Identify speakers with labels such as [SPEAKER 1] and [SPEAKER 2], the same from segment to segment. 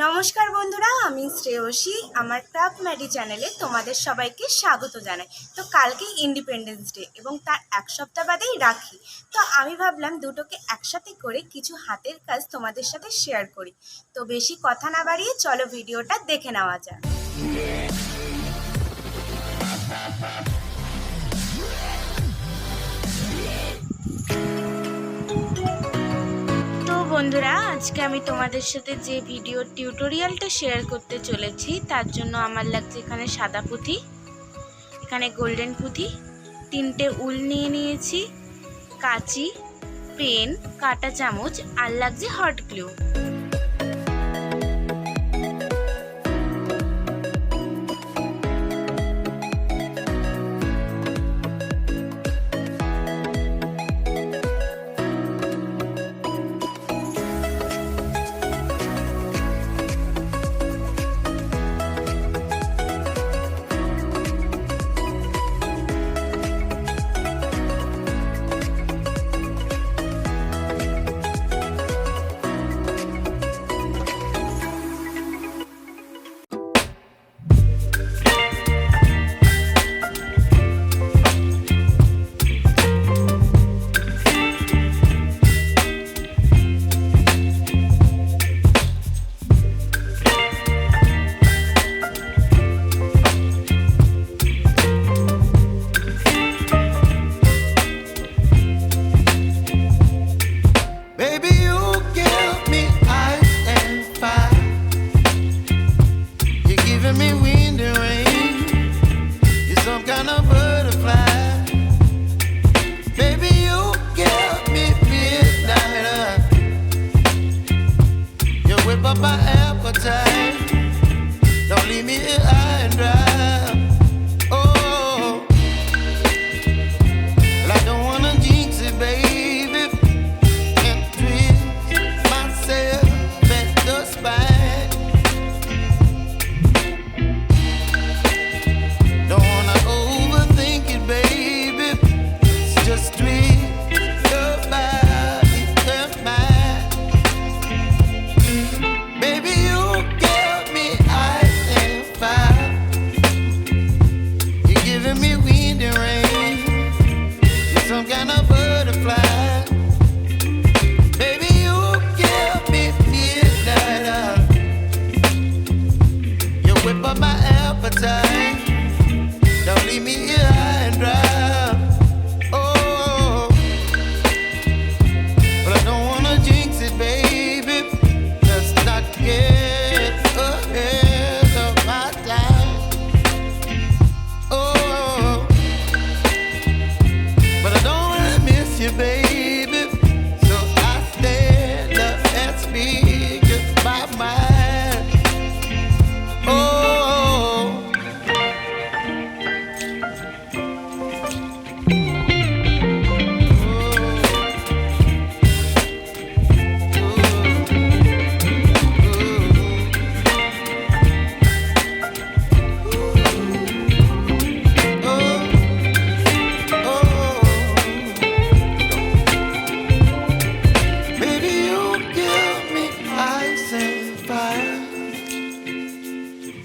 [SPEAKER 1] নমস্কার বন্ধুরা, আমি শ্রেয়সী। আমার ক্রাফট ম্যাডি চ্যানেলে তোমাদের সবাইকে স্বাগত জানাই। তো কালকেই ইন্ডিপেন্ডেন্স ডে এবং তার এক সপ্তাহ বাদেই রাখি। তো আমি ভাবলাম দুটোকে একসাথে করে কিছু হাতের কাজ তোমাদের সাথে শেয়ার করি। তো বেশি কথা না বাড়িয়ে চলো ভিডিওটা দেখে নেওয়া যাক। বন্ধুরা, আজকে আমি তোমাদের সাথে যে ভিডিও টিউটোরিয়ালটা শেয়ার করতে চলেছি তার জন্য আমার লাগছে এখানে সাদা পুঁথি, এখানে গোল্ডেন পুঁথি, 3টে উল নিয়ে নিয়েছি, কাঁচি, পেন, কাঁটা চামচ আর লাগছে hot glue.
[SPEAKER 2] Up my appetite, don't leave me here high and dry. Oh, well, I don't wanna jinx it, baby, and twist myself at the spine. Don't wanna overthink it, baby, it's just twist your body and mine. Baby, you give me ice and fire. You're giving me wind and rain. You're some kind of butterfly. Baby, you give me midnight. You whip up my appetite. Don't leave me here high and dry. Oh, but I don't wanna jinx it, baby. Not get ahead of my time. Oh, but I don't wanna miss you, baby. So I stand up and speak just my mind. Oh.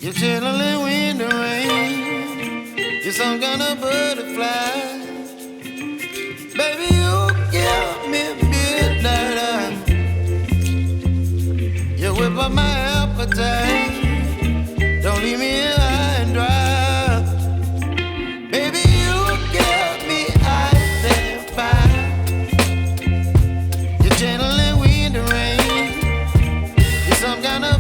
[SPEAKER 2] You're chilling wind and rain. You're some kind of butterfly. Baby, you give me midnight. You whip up my appetite. Don't leave me here high and dry. Baby, you give me ice and fire. You're channeling wind and rain. You're some kind of